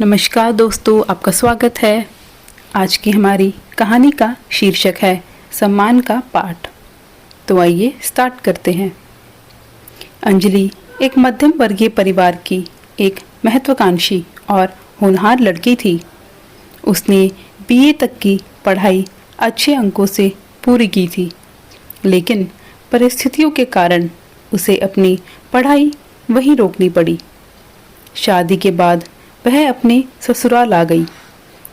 नमस्कार दोस्तों, आपका स्वागत है। आज की हमारी कहानी का शीर्षक है सम्मान का पाठ। तो आइए स्टार्ट करते हैं। अंजलि एक मध्यम वर्गीय परिवार की एक महत्वाकांक्षी और होनहार लड़की थी। उसने बीए तक की पढ़ाई अच्छे अंकों से पूरी की थी, लेकिन परिस्थितियों के कारण उसे अपनी पढ़ाई वहीं रोकनी पड़ी। शादी के बाद वह अपने ससुराल आ गई,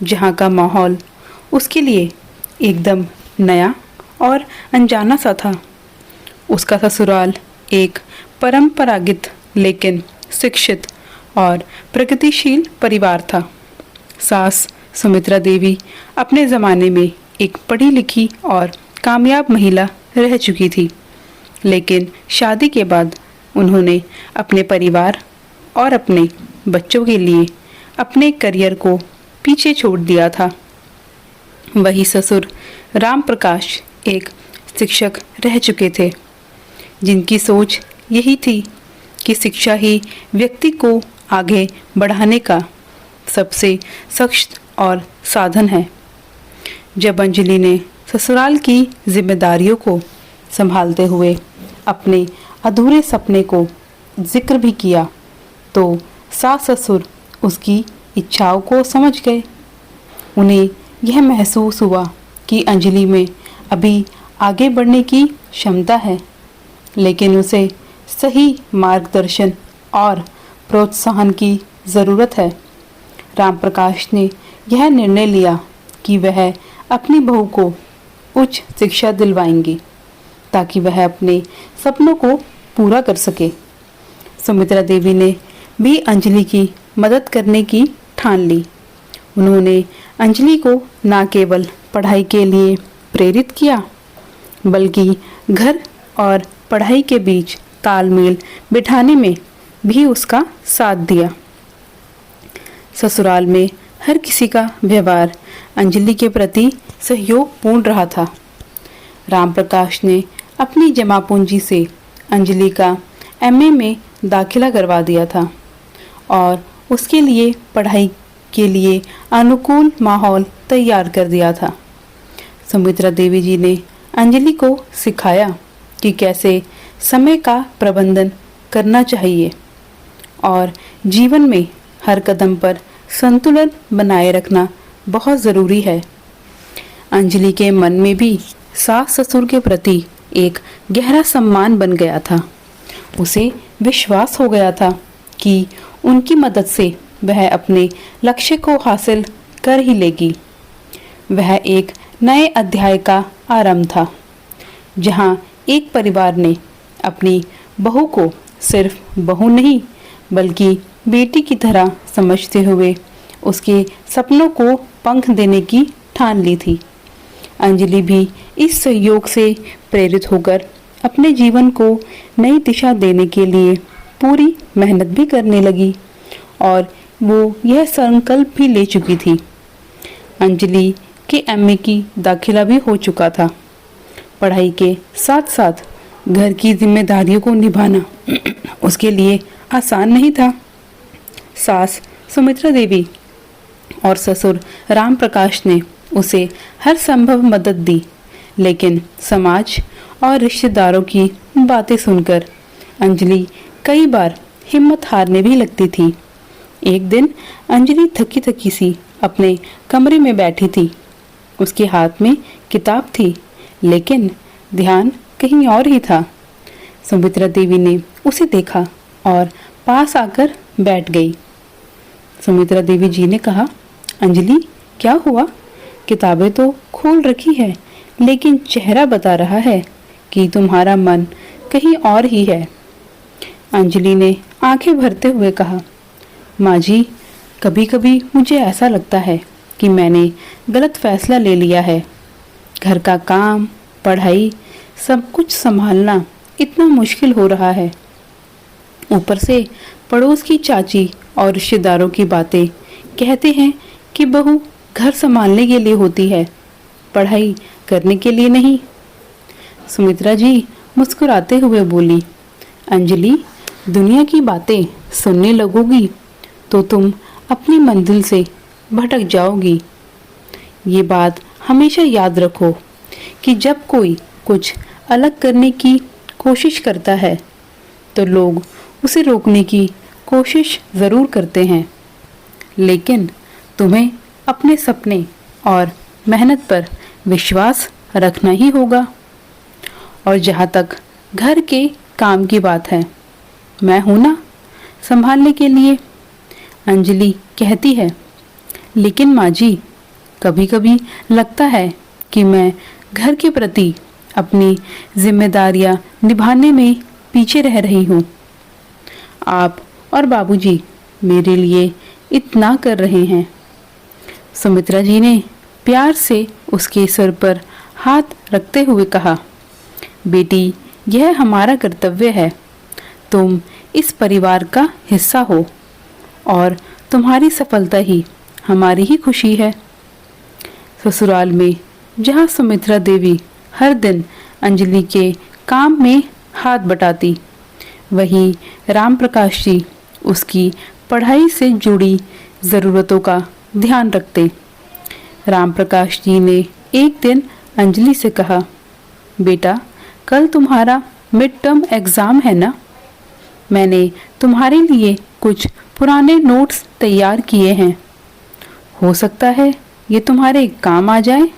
जहाँ का माहौल उसके लिए एकदम नया और अनजाना सा था। उसका ससुराल एक परंपरागत लेकिन शिक्षित और प्रगतिशील परिवार था। सास सुमित्रा देवी अपने ज़माने में एक पढ़ी लिखी और कामयाब महिला रह चुकी थी, लेकिन शादी के बाद उन्होंने अपने परिवार और अपने बच्चों के लिए अपने करियर को पीछे छोड़ दिया था। वही ससुर राम प्रकाश एक शिक्षक रह चुके थे, जिनकी सोच यही थी कि शिक्षा ही व्यक्ति को आगे बढ़ाने का सबसे सशक्त और साधन है। जब अंजलि ने ससुराल की जिम्मेदारियों को संभालते हुए अपने अधूरे सपने को जिक्र भी किया, तो सास ससुर उसकी इच्छाओं को समझ गए। उन्हें यह महसूस हुआ कि अंजलि में अभी आगे बढ़ने की क्षमता है, लेकिन उसे सही मार्गदर्शन और प्रोत्साहन की ज़रूरत है। रामप्रकाश ने यह निर्णय लिया कि वह अपनी बहू को उच्च शिक्षा दिलवाएंगे, ताकि वह अपने सपनों को पूरा कर सके। सुमित्रा देवी ने भी अंजलि की मदद करने की ठान ली। उन्होंने अंजलि को न केवल पढ़ाई के लिए प्रेरित किया, बल्कि घर और पढ़ाई के बीच तालमेल बिठाने में भी उसका साथ दिया। ससुराल में हर किसी का व्यवहार अंजलि के प्रति सहयोगपूर्ण रहा था। रामप्रकाश ने अपनी जमा पूंजी से अंजलि का एमए में दाखिला करवा दिया था और उसके लिए पढ़ाई के लिए अनुकूल माहौल तैयार कर दिया था। सुमित्रा देवी जी ने अंजलि को सिखाया कि कैसे समय का प्रबंधन करना चाहिए और जीवन में हर कदम पर संतुलन बनाए रखना बहुत ज़रूरी है। अंजलि के मन में भी सास ससुर के प्रति एक गहरा सम्मान बन गया था। उसे विश्वास हो गया था कि उनकी मदद से वह अपने लक्ष्य को हासिल कर ही लेगी। वह एक नए अध्याय का आरंभ था, जहां एक परिवार ने अपनी बहू को सिर्फ बहू नहीं, बल्कि बेटी की तरह समझते हुए उसके सपनों को पंख देने की ठान ली थी। अंजलि भी इस सहयोग से प्रेरित होकर अपने जीवन को नई दिशा देने के लिए पूरी मेहनत भी करने लगी और वो यह संकल्प भी ले चुकी थी। अंजलि के एमए की दाखिला भी हो चुका था। पढ़ाई के साथ साथ घर की जिम्मेदारियों को निभाना उसके लिए आसान नहीं था। सास सुमित्रा देवी और ससुर राम प्रकाश ने उसे हर संभव मदद दी, लेकिन समाज और रिश्तेदारों की बातें सुनकर अंजलि कई बार हिम्मत हारने भी लगती थी। एक दिन अंजलि थकी थकी सी अपने कमरे में बैठी थी। उसके हाथ में किताब थी, लेकिन ध्यान कहीं और ही था। सुमित्रा देवी ने उसे देखा और पास आकर बैठ गई। सुमित्रा देवी जी ने कहा, अंजलि क्या हुआ? किताबें तो खोल रखी है, लेकिन चेहरा बता रहा है कि तुम्हारा मन कहीं और ही है। अंजलि ने आंखें भरते हुए कहा, माँ जी, कभी कभी मुझे ऐसा लगता है कि मैंने गलत फैसला ले लिया है। घर का काम, पढ़ाई, सब कुछ संभालना इतना मुश्किल हो रहा है। ऊपर से पड़ोस की चाची और रिश्तेदारों की बातें कहते हैं कि बहू घर संभालने के लिए होती है, पढ़ाई करने के लिए नहीं। सुमित्रा जी मुस्कुराते हुए बोली, अंजलि, दुनिया की बातें सुनने लगोगी तो तुम अपनी मंजिल से भटक जाओगी। ये बात हमेशा याद रखो कि जब कोई कुछ अलग करने की कोशिश करता है तो लोग उसे रोकने की कोशिश ज़रूर करते हैं, लेकिन तुम्हें अपने सपने और मेहनत पर विश्वास रखना ही होगा। और जहाँ तक घर के काम की बात है, मैं हूँ ना संभालने के लिए, अंजलि कहती है। लेकिन माँ जी, कभी कभी लगता है कि मैं घर के प्रति अपनी जिम्मेदारियां निभाने में पीछे रह रही हूँ। आप और बाबूजी मेरे लिए इतना कर रहे हैं। सुमित्रा जी ने प्यार से उसके सिर पर हाथ रखते हुए कहा, बेटी, यह हमारा कर्तव्य है। तुम इस परिवार का हिस्सा हो और तुम्हारी सफलता ही हमारी ही खुशी है। ससुराल में जहाँ सुमित्रा देवी हर दिन अंजलि के काम में हाथ बटाती, वहीं राम प्रकाश जी उसकी पढ़ाई से जुड़ी ज़रूरतों का ध्यान रखते। राम प्रकाश जी ने एक दिन अंजलि से कहा, बेटा, कल तुम्हारा मिड टर्म एग्ज़ाम है ना? मैंने तुम्हारे लिए कुछ पुराने नोट्स तैयार किए हैं, हो सकता है ये तुम्हारे काम आ जाए।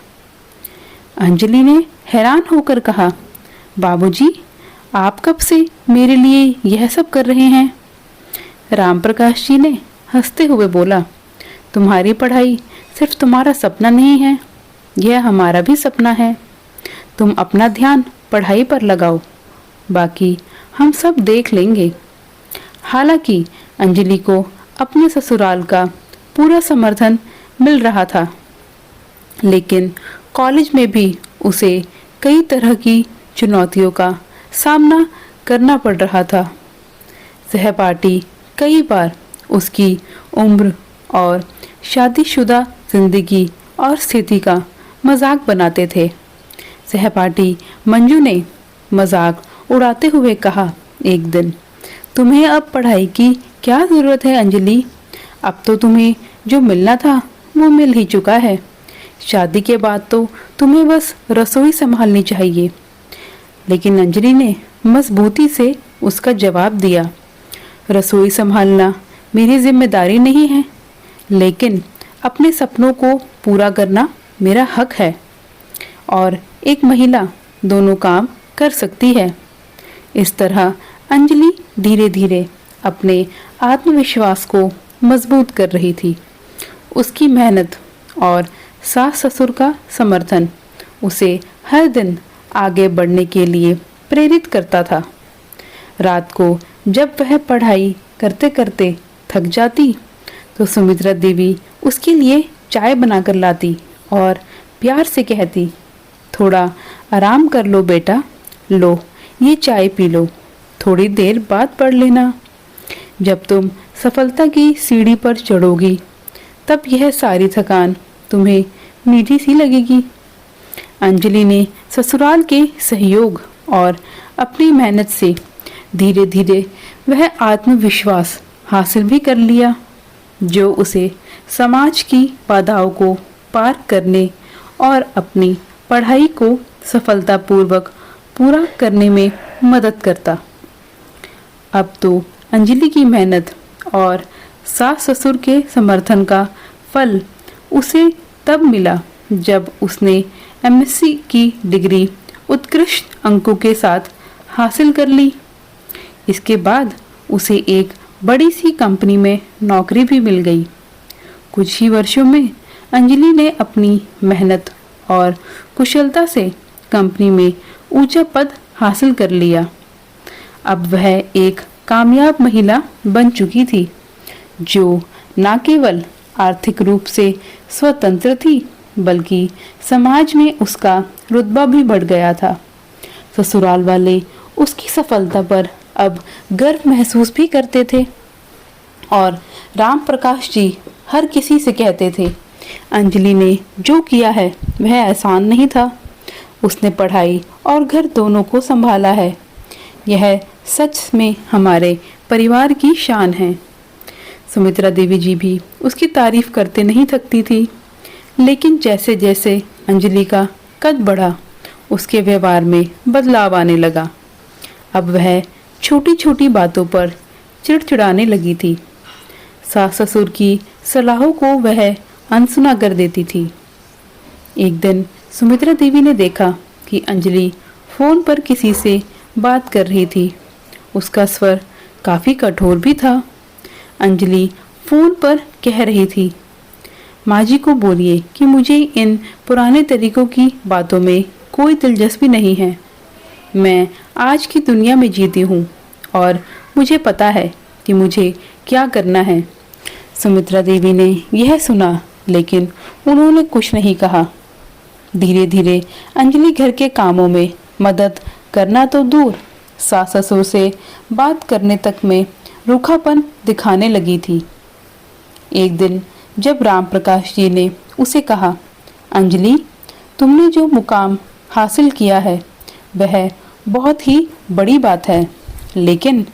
अंजलि ने हैरान होकर कहा, बाबूजी, आप कब से मेरे लिए यह सब कर रहे हैं? राम प्रकाश जी ने हंसते हुए बोला, तुम्हारी पढ़ाई सिर्फ तुम्हारा सपना नहीं है, यह हमारा भी सपना है। तुम अपना ध्यान पढ़ाई पर लगाओ, बाकी हम सब देख लेंगे। हालांकि अंजलि को अपने ससुराल का पूरा समर्थन मिल रहा था, लेकिन कॉलेज में भी उसे कई तरह की चुनौतियों का सामना करना पड़ रहा था। सहपाठी कई बार उसकी उम्र और शादीशुदा जिंदगी और स्थिति का मजाक बनाते थे। सहपाठी मंजू ने मजाक उड़ाते हुए कहा एक दिन, तुम्हें अब पढ़ाई की क्या ज़रूरत है अंजलि? अब तो तुम्हें जो मिलना था वो मिल ही चुका है। शादी के बाद तो तुम्हें बस रसोई संभालनी चाहिए। लेकिन अंजलि ने मजबूती से उसका जवाब दिया, रसोई संभालना मेरी जिम्मेदारी नहीं है, लेकिन अपने सपनों को पूरा करना मेरा हक है और एक महिला दोनों काम कर सकती है। इस तरह अंजलि धीरे धीरे अपने आत्मविश्वास को मजबूत कर रही थी। उसकी मेहनत और सास ससुर का समर्थन उसे हर दिन आगे बढ़ने के लिए प्रेरित करता था। रात को जब वह पढ़ाई करते करते थक जाती तो सुमित्रा देवी उसके लिए चाय बनाकर लाती और प्यार से कहती, थोड़ा आराम कर लो बेटा, लो ये चाय पी लो, थोड़ी देर बाद पढ़ लेना। जब तुम सफलता की सीढ़ी पर चढ़ोगी तब यह सारी थकान तुम्हें मीठी सी लगेगी। अंजलि ने ससुराल के सहयोग और अपनी मेहनत से धीरे धीरे वह आत्मविश्वास हासिल भी कर लिया, जो उसे समाज की बाधाओं को पार करने और अपनी पढ़ाई को सफलतापूर्वक पूरा करने में मदद करता। अब तो अंजलि की मेहनत और सास ससुर के समर्थन का फल उसे तब मिला जब उसने एमएससी की डिग्री उत्कृष्ट अंकों के साथ हासिल कर ली। इसके बाद उसे एक बड़ी सी कंपनी में नौकरी भी मिल गई। कुछ ही वर्षों में अंजलि ने अपनी मेहनत और कुशलता से कंपनी में ऊंचा पद हासिल कर लिया। अब वह एक कामयाब महिला बन चुकी थी, जो न केवल आर्थिक रूप से स्वतंत्र थी, बल्कि समाज में उसका रुतबा भी बढ़ गया था। ससुराल वाले उसकी सफलता पर अब गर्व महसूस भी करते थे और राम प्रकाश जी हर किसी से कहते थे, अंजलि ने जो किया है वह आसान नहीं था। उसने पढ़ाई और घर दोनों को संभाला है। यह सच में हमारे परिवार की शान है। सुमित्रा देवी जी भी उसकी तारीफ करते नहीं थकती थी। लेकिन जैसे जैसे अंजलि का कद बढ़ा, उसके व्यवहार में बदलाव आने लगा। अब वह छोटी छोटी बातों पर चिड़चिड़ाने लगी थी। सास ससुर की सलाहों को वह अनसुना कर देती थी। एक दिन सुमित्रा देवी ने देखा कि अंजलि फोन पर किसी से बात कर रही थी। उसका स्वर काफी कठोर भी था। अंजलि फोन पर कह रही थी, माँ जी को बोलिए कि मुझे इन पुराने तरीकों की बातों में कोई दिलचस्पी नहीं है। मैं आज की दुनिया में जीती हूँ और मुझे पता है कि मुझे क्या करना है। सुमित्रा देवी ने यह सुना, लेकिन उन्होंने कुछ नहीं कहा। धीरे धीरे अंजलि घर के कामों में मदद करना तो दूर, सास ससुर से बात करने तक में रूखापन दिखाने लगी थी। एक दिन जब राम प्रकाश जी ने उसे कहा, अंजलि, तुमने जो मुकाम हासिल किया है वह बहुत ही बड़ी बात है, लेकिन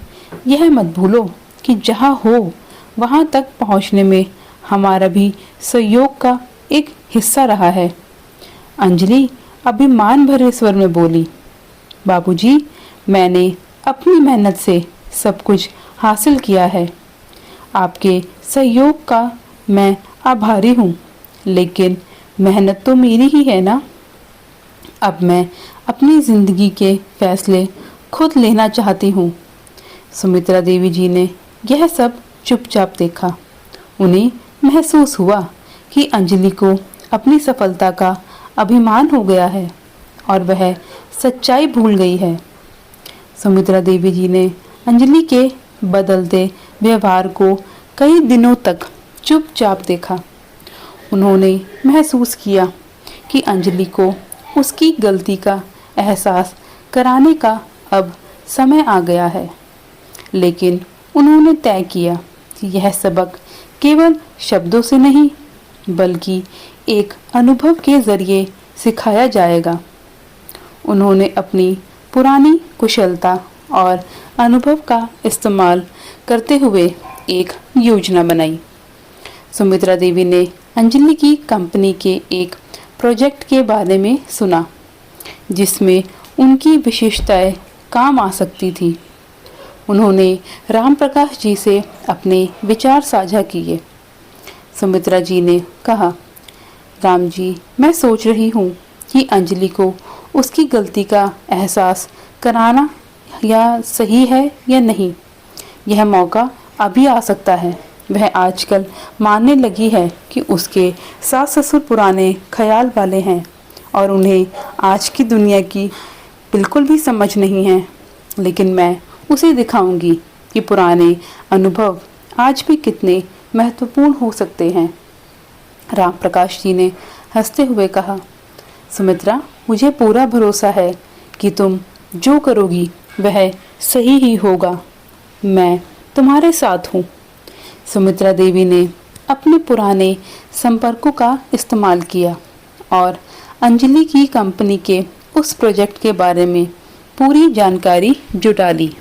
यह मत भूलो कि जहाँ हो वहाँ तक पहुँचने में हमारा भी सहयोग का एक हिस्सा रहा है। अंजलि अभिमान भरे स्वर में बोली, बाबूजी, मैंने अपनी मेहनत से सब कुछ हासिल किया है। आपके सहयोग का मैं आभारी हूँ, लेकिन मेहनत तो मेरी ही है ना। अब मैं अपनी जिंदगी के फैसले खुद लेना चाहती हूँ। सुमित्रा देवी जी ने यह सब चुपचाप देखा। उन्हें महसूस हुआ कि अंजलि को अपनी सफलता का अभिमान हो गया है और वह सच्चाई भूल गई है। सुमित्रा देवी जी ने अंजलि के बदलते व्यवहार को कई दिनों तक चुपचाप देखा। उन्होंने महसूस किया कि अंजलि को उसकी गलती का एहसास कराने का अब समय आ गया है, लेकिन उन्होंने तय किया कि यह सबक केवल शब्दों से नहीं, बल्कि एक अनुभव के जरिए सिखाया जाएगा। उन्होंने अपनी पुरानी कुशलता और अनुभव का इस्तेमाल करते हुए एक योजना बनाई। सुमित्रा देवी ने अंजलि की कंपनी के एक प्रोजेक्ट के बारे में सुना, जिसमें उनकी विशेषताएं काम आ सकती थी। उन्होंने राम प्रकाश जी से अपने विचार साझा किए। सुमित्रा जी ने कहा, राम जी, मैं सोच रही हूँ कि अंजलि को उसकी गलती का एहसास कराना या सही है या नहीं। यह मौका अभी आ सकता है। वह आजकल मानने लगी है कि उसके सास ससुर पुराने ख्याल वाले हैं और उन्हें आज की दुनिया की बिल्कुल भी समझ नहीं है। लेकिन मैं उसे दिखाऊंगी कि पुराने अनुभव आज भी कितने महत्वपूर्ण हो सकते हैं। राम प्रकाश जी ने हंसते हुए कहा, सुमित्रा, मुझे पूरा भरोसा है कि तुम जो करोगी वह सही ही होगा। मैं तुम्हारे साथ हूँ। सुमित्रा देवी ने अपने पुराने संपर्कों का इस्तेमाल किया और अंजलि की कंपनी के उस प्रोजेक्ट के बारे में पूरी जानकारी जुटा ली।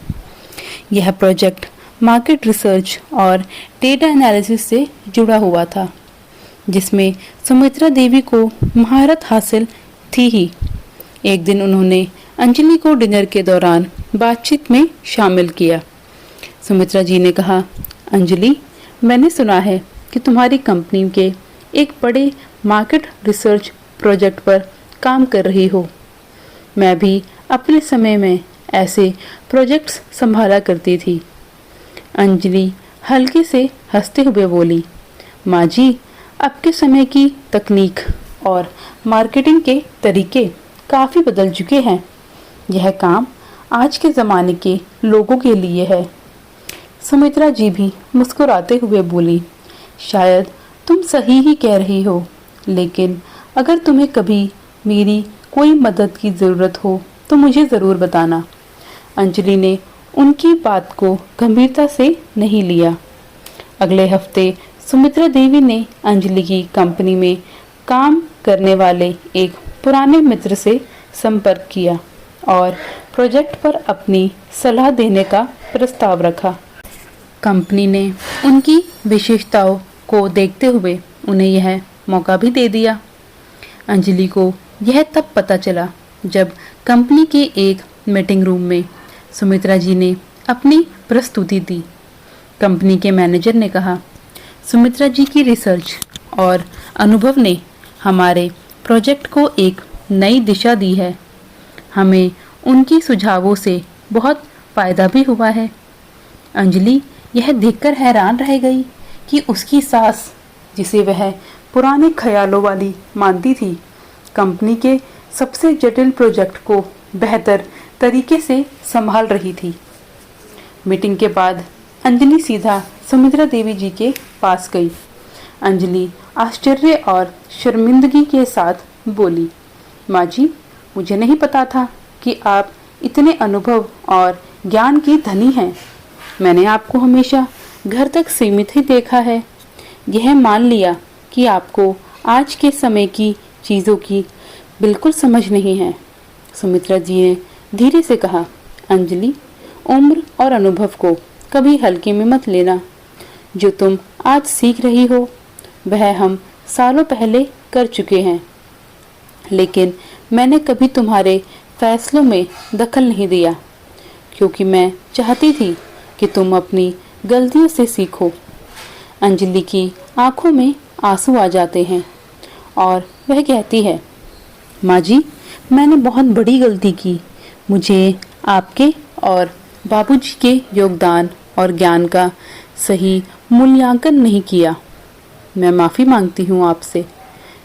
यह प्रोजेक्ट मार्केट रिसर्च और डेटा एनालिसिस से जुड़ा हुआ था, जिसमें सुमित्रा देवी को महारत हासिल थी ही। एक दिन उन्होंने अंजलि को डिनर के दौरान बातचीत में शामिल किया। सुमित्रा जी ने कहा, अंजलि, मैंने सुना है कि तुम्हारी कंपनी के एक बड़े मार्केट रिसर्च प्रोजेक्ट पर काम कर रही हो। मैं भी अपने समय में ऐसे प्रोजेक्ट्स संभाला करती थी। अंजलि हल्के से हंसते हुए बोली, माँ जी, अब के समय की तकनीक और मार्केटिंग के तरीके काफ़ी बदल चुके हैं। यह काम आज के ज़माने के लोगों के लिए है। सुमित्रा जी भी मुस्कुराते हुए बोली, शायद तुम सही ही कह रही हो, लेकिन अगर तुम्हें कभी मेरी कोई मदद की ज़रूरत हो तो मुझे ज़रूर बताना। अंजलि ने उनकी बात को गंभीरता से नहीं लिया। अगले हफ्ते सुमित्रा देवी ने अंजलि की कंपनी में काम करने वाले एक पुराने मित्र से संपर्क किया और प्रोजेक्ट पर अपनी सलाह देने का प्रस्ताव रखा। कंपनी ने उनकी विशेषताओं को देखते हुए उन्हें यह मौका भी दे दिया। अंजलि को यह तब पता चला जब कंपनी के एक मीटिंग रूम में सुमित्रा जी ने अपनी प्रस्तुति दी। कंपनी के मैनेजर ने कहा, सुमित्रा जी की रिसर्च और अनुभव ने हमारे प्रोजेक्ट को एक नई दिशा दी है। हमें उनकी सुझावों से बहुत फ़ायदा भी हुआ है। अंजलि यह देखकर हैरान रह गई कि उसकी सास, जिसे वह पुराने ख्यालों वाली मानती थी, कंपनी के सबसे जटिल प्रोजेक्ट को बेहतर तरीके से संभाल रही थी। मीटिंग के बाद अंजलि सीधा सुमित्रा देवी जी के पास गई। अंजलि आश्चर्य और शर्मिंदगी के साथ बोली, माँ जी, मुझे नहीं पता था कि आप इतने अनुभव और ज्ञान की धनी हैं। मैंने आपको हमेशा घर तक सीमित ही देखा है। यह मान लिया कि आपको आज के समय की चीज़ों की बिल्कुल समझ नहीं है। सुमित्रा जी ने धीरे से कहा, अंजलि, उम्र और अनुभव को कभी हल्के में मत लेना। जो तुम आज सीख रही हो वह हम सालों पहले कर चुके हैं, लेकिन मैंने कभी तुम्हारे फैसलों में दखल नहीं दिया, क्योंकि मैं चाहती थी कि तुम अपनी गलतियों से सीखो। अंजलि की आंखों में आंसू आ जाते हैं और वह कहती है, माँ जी, मैंने बहुत बड़ी गलती की। मुझे आपके और बाबूजी के योगदान और ज्ञान का सही मूल्यांकन नहीं किया। मैं माफ़ी मांगती हूँ आपसे।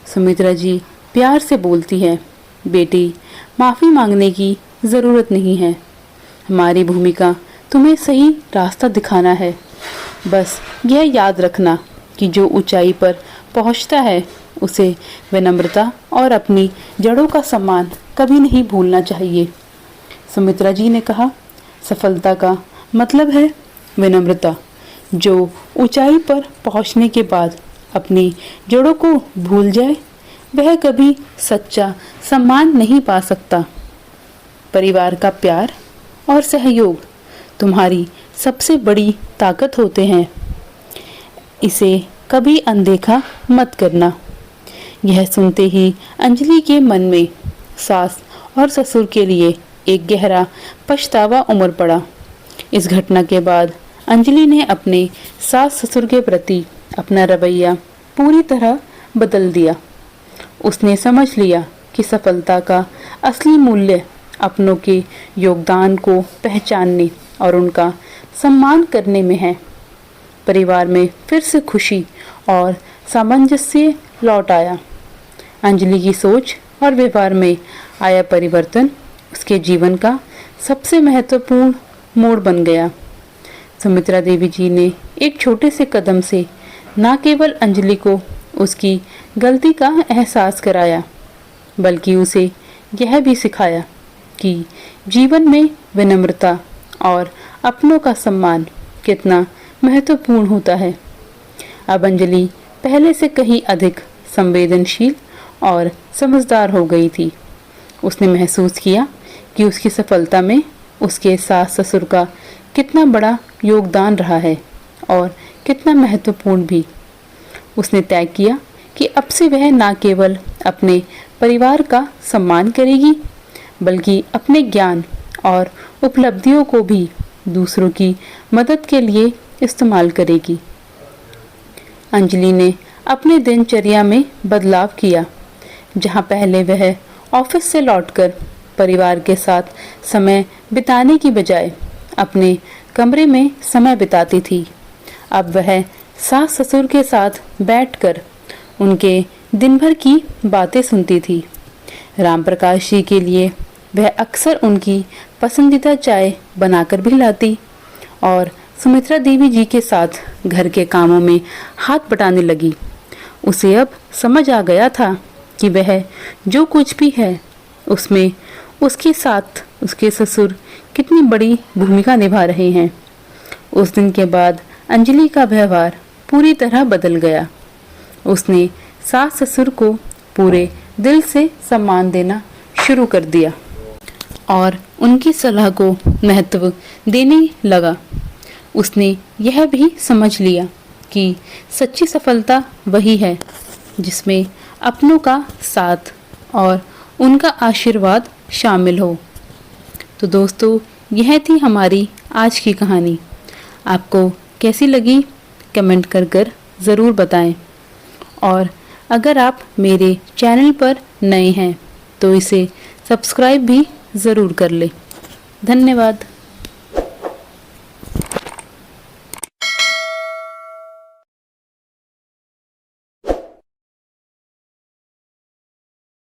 सुमित्रा जी प्यार से बोलती है, बेटी, माफ़ी मांगने की ज़रूरत नहीं है। हमारी भूमिका तुम्हें सही रास्ता दिखाना है। बस यह याद रखना कि जो ऊंचाई पर पहुंचता है उसे विनम्रता और अपनी जड़ों का सम्मान कभी नहीं भूलना चाहिए। सुमित्रा जी ने कहा, सफलता का मतलब है विनम्रता। जो ऊंचाई पर पहुंचने के बाद अपनी जड़ों को भूल जाए वह कभी सच्चा सम्मान नहीं पा सकता। परिवार का प्यार और सहयोग तुम्हारी सबसे बड़ी ताकत होते हैं। इसे कभी अनदेखा मत करना। यह सुनते ही अंजलि के मन में सास और ससुर के लिए एक गहरा पछतावा उमड़ पड़ा। इस घटना के बाद अंजलि ने अपने सास ससुर के प्रति अपना रवैया पूरी तरह बदल दिया। उसने समझ लिया कि सफलता का असली मूल्य अपनों के योगदान को पहचानने और उनका सम्मान करने में है। परिवार में फिर से खुशी और सामंजस्य लौट आया। अंजलि की सोच और व्यवहार में आया परिवर्तन उसके जीवन का सबसे महत्वपूर्ण मोड़ बन गया। सुमित्रा देवी जी ने एक छोटे से कदम से न केवल अंजलि को उसकी गलती का एहसास कराया, बल्कि उसे यह भी सिखाया कि जीवन में विनम्रता और अपनों का सम्मान कितना महत्वपूर्ण होता है। अब अंजलि पहले से कहीं अधिक संवेदनशील और समझदार हो गई थी। उसने महसूस किया कि उसकी सफलता में उसके सास ससुर का कितना बड़ा योगदान रहा है और कितना महत्वपूर्ण भी। उसने तय किया कि अब से वह न केवल अपने परिवार का सम्मान करेगी, बल्कि अपने ज्ञान और उपलब्धियों को भी दूसरों की मदद के लिए इस्तेमाल करेगी। अंजलि ने अपने दिनचर्या में बदलाव किया। जहां पहले वह ऑफिस से लौटकर परिवार के साथ समय बिताने की बजाय अपने कमरे में समय बिताती थी, अब वह सास ससुर के साथ बैठकर उनके दिन भर की बातें सुनती थी। राम प्रकाश जी के लिए वह अक्सर उनकी पसंदीदा चाय बनाकर भी लाती और सुमित्रा देवी जी के साथ घर के कामों में हाथ बटाने लगी। उसे अब समझ आ गया था कि वह जो कुछ भी है उसमें उसके साथ उसके ससुर कितनी बड़ी भूमिका निभा रहे हैं। उस दिन के बाद अंजलि का व्यवहार पूरी तरह बदल गया। उसने सास ससुर को पूरे दिल से सम्मान देना शुरू कर दिया और उनकी सलाह को महत्व देने लगा। उसने यह भी समझ लिया कि सच्ची सफलता वही है जिसमें अपनों का साथ और उनका आशीर्वाद शामिल हो। तो दोस्तों, यह थी हमारी आज की कहानी। आपको कैसी लगी कमेंट कर ज़रूर बताएं। और अगर आप मेरे चैनल पर नए हैं तो इसे सब्सक्राइब भी ज़रूर कर लें। धन्यवाद।